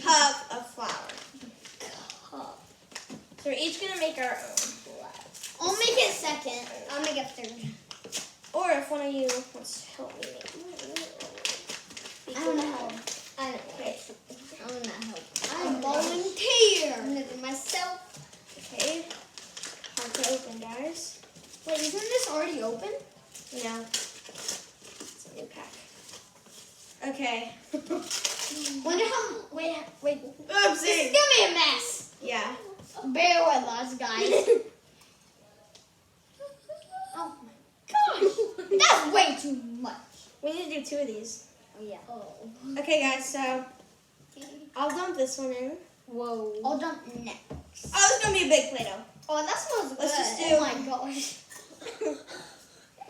cup of flour. So we're each gonna make our own. I'll make it second. I'll make it third. Or if one of you wants to help me make it. I don't know. I don't know. Okay. I don't know how. I'm volunteer. I'm gonna do myself. Okay. Hard to open, guys. Wait, isn't this already open? No. It's a new pack. Okay. Wonder how. Wait. Oopsie. This is gonna be a mess. Yeah. Bear with us, guys. Oh my gosh. That's way too much. We need to do 2 of these. Oh, yeah. Oh. Okay, guys, so I'll dump this one in. Whoa. I'll dump next. Oh, this is going to be a big Play-Doh. Oh, that smells good. Let's just do- Oh my gosh.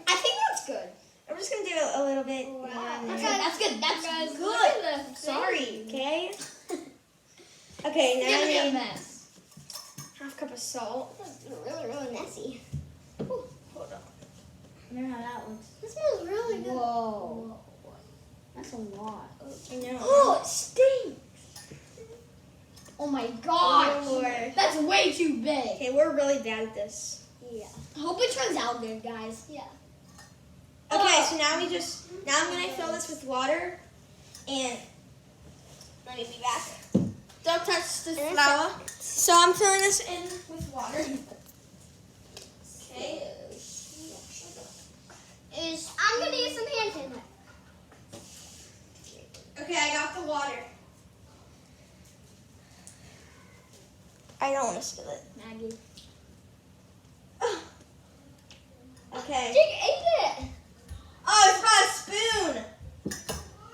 I think that's good. I'm just going to do a little bit. Wow. more. That's good. That's Good. Sorry, okay? Okay, now I need mess. half cup of salt. This is really messy. Hold on. I don't know how that looks. This smells really good. Whoa. That's a lot. I know. Oh, it stinks. Oh my gosh. Oh, Lord. That's way too big. Okay, we're really bad at this. Yeah. I hope it turns out good, guys. Yeah. Okay, so now I'm going to fill this with water. And let me be back. Don't touch the flour. So I'm filling this in with water. Okay. I'm going to use some hand sanitizer. Okay, I got the water. I don't want to spill it. Maggie. Okay. Jake ate it. Oh, it's got a spoon.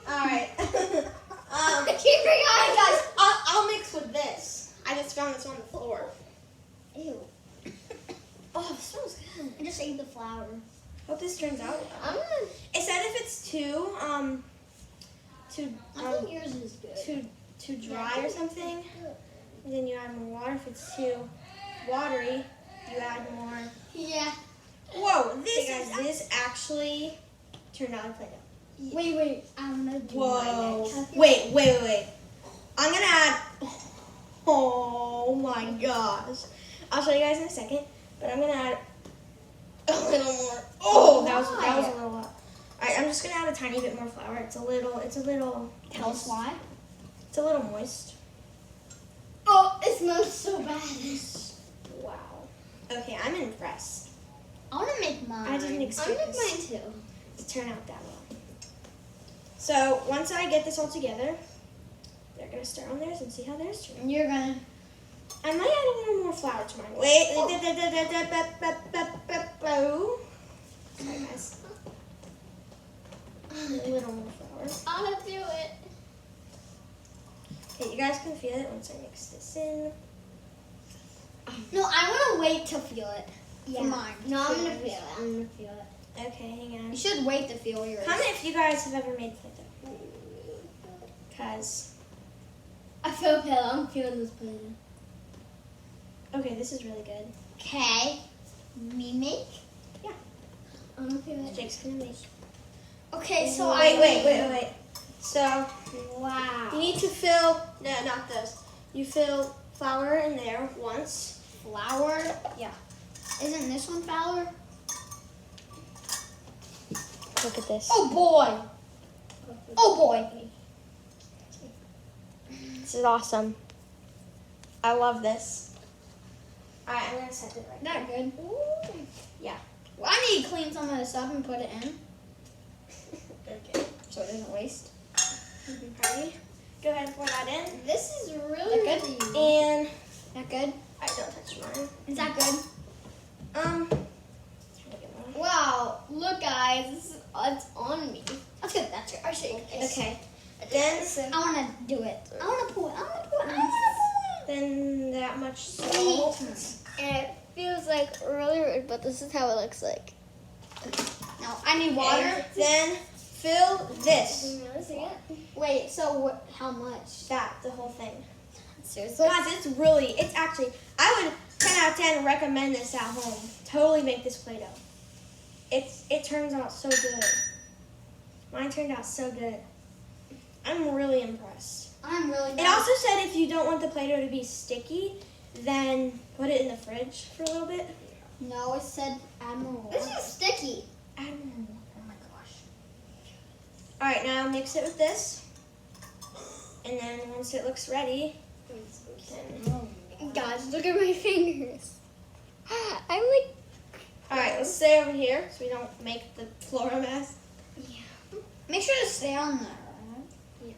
All right. Keep Hey guys, I'll mix with this. I just found this on the floor. Ew. Oh, it smells good. I just ate the flour. Hope this turns out well. I'm gonna. It said if it's too I think yours is good. too dry or something, then you add more water. If it's too watery, you add more. Yeah. Whoa, this actually turned out like Play-Doh. Wait. I'm gonna do Whoa. mine next. Wait. I'm gonna add. Oh my gosh. I'll show you guys in a second, but I'm gonna add a little more. Oh, that was a little lot. Alright, I'm just gonna add a tiny bit more flour. It's a little. Tell us why. It's a little moist. Oh, it smells so bad. Wow. Okay, I'm impressed. I want to make mine. I didn't expect I'm gonna make this. mine too. To turn out that well. So once I get this all together, they're gonna start on theirs and see how theirs turn. You're gonna. I might add a little more flour to mine. Wait. Oh. Sorry, guys. A little more flour. I want to do it. Okay, you guys can feel it once I mix this in. No, I want to wait to feel it. Yeah. For mine. No, I'm gonna feel it. I'm gonna feel it. Okay, hang on. You should wait to feel yours. Comment if you guys have ever made Play-Doh. Cause I feel pale. I'm feeling this Play-Doh. okay, this is really good. Okay. Me make? Yeah. I'm gonna feel it. Jake's gonna make. Okay, so wait. So Wow. you need to fill. No, not this. You fill flour in there once. Flour? Yeah. Isn't this one flour? Look at this. Oh boy. Oh boy. This is awesome. I love this. All right, I'm gonna set it right That good. there. Yeah. Well, I need to clean some of this up and put it in Okay. so it doesn't waste. Ready? Go ahead and pour that in. This is really That good. good? And That good? I don't touch mine. Is that good? Trying to get mine. Wow. Look, guys. It's on me. That's good. That's good. I shake. Okay. Then I want to do it. I want to pour it. then that much salt. And it feels like really weird, but this is how it looks like. Now, I need water. And then fill this. Wait, so how much? That, the whole thing. Seriously? Guys, it's actually, I would 10 out of 10 recommend this at home. Totally make this Play-Doh. It turns out so good. Mine turned out so good. I'm really impressed. I'm really It bad. also said if you don't want the Play-Doh to be sticky, then put it in the fridge for a little bit. No, it said add more water. This is sticky. Add more. Oh my gosh. All right, now mix it with this, and then once it looks ready, then... Guys, look at my fingers. I'm like. All right, let's stay over here so we don't make the floor a mess. Yeah. Make sure to stay on there. Right? Yeah.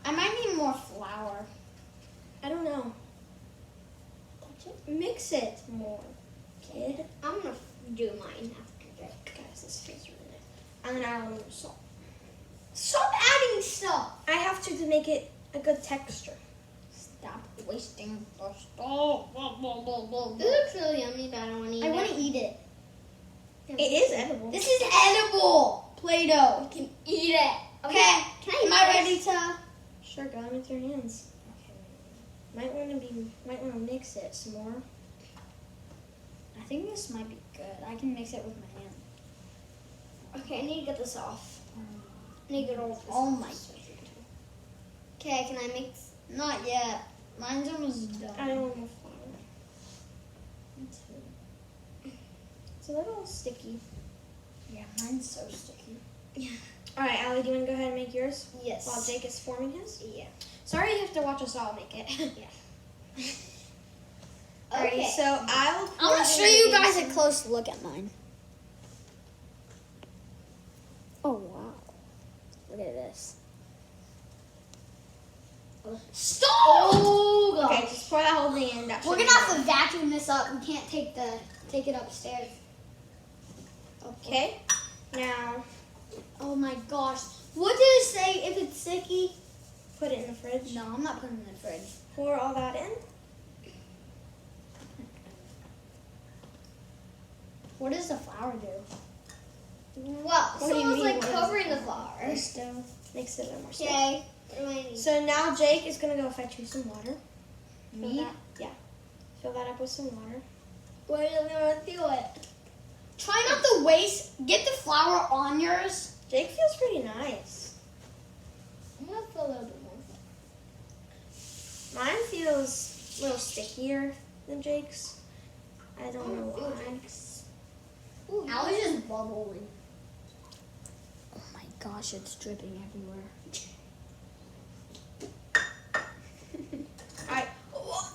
I might need more flour. I don't know. Mix it more, kid. I'm gonna do mine after that. Guys, this feels really nice. I'm gonna add a little salt. Stop adding stuff. I have to make it a good texture. Stop wasting the stuff. This looks really yummy, but I don't want to eat it. I want to eat it. It is edible. This is edible Play-Doh. You can eat it. Okay. Can I eat Am I ready to? Sure, go on with your hands. Might want to mix it some more. I think this might be good. I can mix it with my hand. Okay, I need to get this off. I need to get all this. Oh my. Okay, can I mix? Not yet. Mine's almost done. I don't want more flour. Me too. It's a little sticky. Yeah, mine's so sticky. Yeah. All right, Allie, do you want to go ahead and make yours? Yes. While Jake is forming his? Yeah. Sorry you have to watch us all make it. Yeah. Alrighty, Okay. so I want to show you guys a close look at mine. Oh, wow. Look at this. Stop! Oh, gosh. Okay, just pour that whole thing in. That We're should going be to have to enough. vacuum this up. We can't take it upstairs. Okay, now Oh, my gosh. What did it say if it's sticky? put it in the fridge. No, I'm not putting it in the fridge. Pour all that in. What does the flour do? Wow, What do you someone's mean, like what is covering the it? flour. Still makes it a little more sticky. Okay. What do I need? So now Jake is gonna go fetch you some water. Fill Me? that- yeah. Fill that up with some water. Where do I want to do it? Try not to waste. Get the flour on yours. Jake feels pretty nice. I'm gonna fill a little bit more. Mine feels a little stickier than Jake's. I don't know why. I was just bubbling. Oh my gosh, it's dripping everywhere. Alright.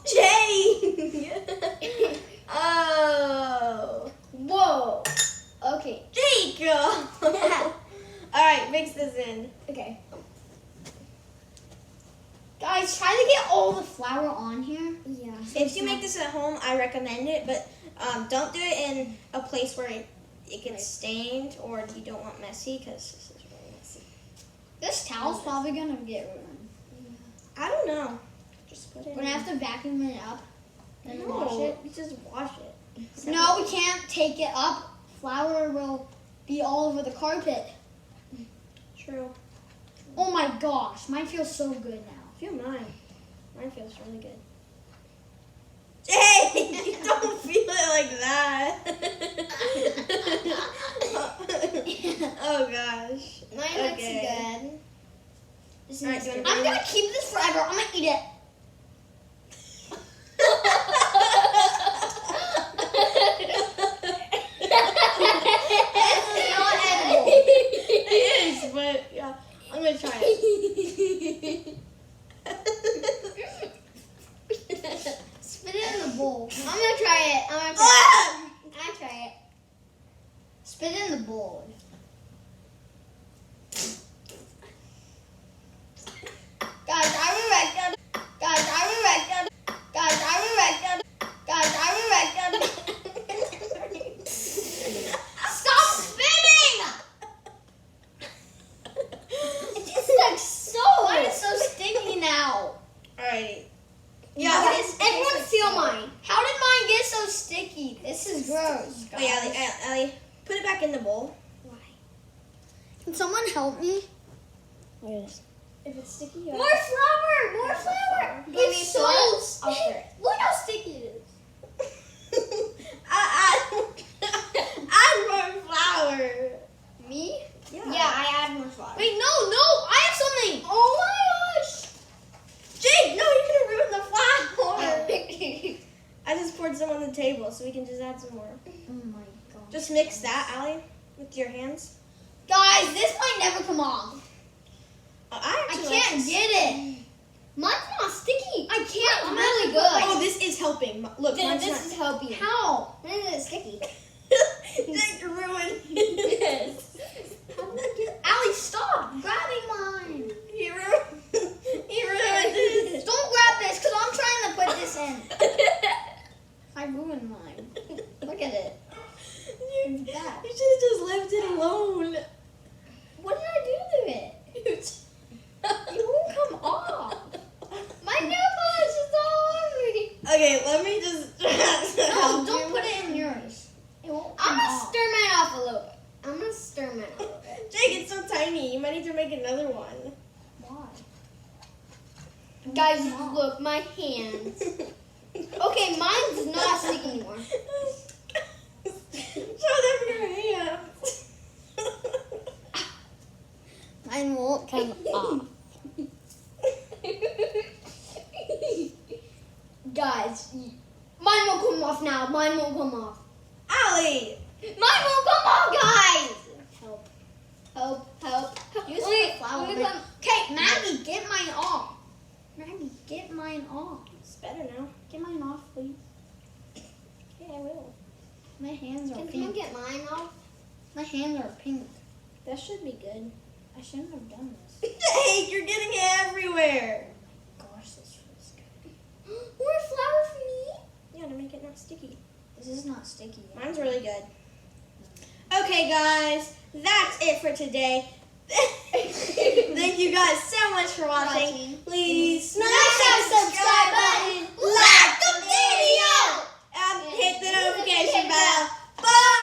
Jake! Oh. Whoa. Okay. Jake! Alright, mix this in. Okay. Guys, try to get all the flour on here. Yeah. If you make this at home, I recommend it, but don't do it in a place where it gets stained or you don't want messy, because this is really messy. This towel's probably gonna get ruined. I don't know. Just put it We're gonna have to vacuum it up and wash No, it. you just wash it. No, we can't take it up. Flour will be all over the carpet. True. Oh my gosh, mine feels so good now. Feel mine. Mine feels really good. Jake, you don't feel it like that. Oh gosh. Mine Okay. looks good. This Alright, is do you good. wanna I'm put gonna keep this forever. I'm gonna eat it. It's not edible. It is, but yeah, I'm gonna try it. Spit it in the bowl. I'm gonna try it. I'm gonna try it. Spit it in the bowl. Guys, I reckon. Guys, I reckon. Guys, I reckon. Guys, I reckon. Stop spitting! It just looks so. Mine is so sticky now. Alrighty. Yeah, Yeah, everyone feel mine. How did mine get so sticky? This is gross. Oh, yeah, Ellie, put it back in the bowl. Why? Can someone help me? If it's sticky, More flour! More flour! You want me to It's stir so it? I'll sticky. stir it. Look how sticky it is. Add more flour. Me? Yeah. Yeah, I add more flour. Wait, no, I have something. Oh my gosh. table, so we can just add some more. Oh my god. Just mix that, Allie, with your hands. Guys, this might never come off. I I can't get it. Mine's not sticky. I can't. I'm really good. Oh, this is helping. Look, mine's This is helping. How? When is it sticky? Jake ruined this. How do I get? Allie, stop grabbing mine. He ruined this. Don't grab this, because I'm trying to put this in. I ruined mine. Look at it. You It's bad. should have just left it alone. What did I do to it? It won't come off. My nail polish is all over me. Okay, let me just. No, don't put it in yours. It won't come I'm gonna off. stir mine off a little bit. I'm gonna stir mine off a little bit. Jake, it's so tiny. You might need to make another one. Why? Guys, look, my hands. Okay, mine's not sticky anymore. Show them your hands. Mine won't come off. Guys, mine won't come off now. Mine won't come off. Allie! Mine won't come off, guys. Help. Help. Use Wait, the flour. let me come. Okay, Maggie, get mine off. Maggie, get mine off. It's better now. Get mine off, please. Okay, I will. My hands are Can someone pink. get mine off? My hands are pink. That should be good. I shouldn't have done this. Jake, you're getting it everywhere. Gosh, this feels good. More flour for me? Yeah, to make it not sticky. This is not sticky yet. Mine's really good. Okay, guys, that's it for today. Thank you guys so much for watching. Please smash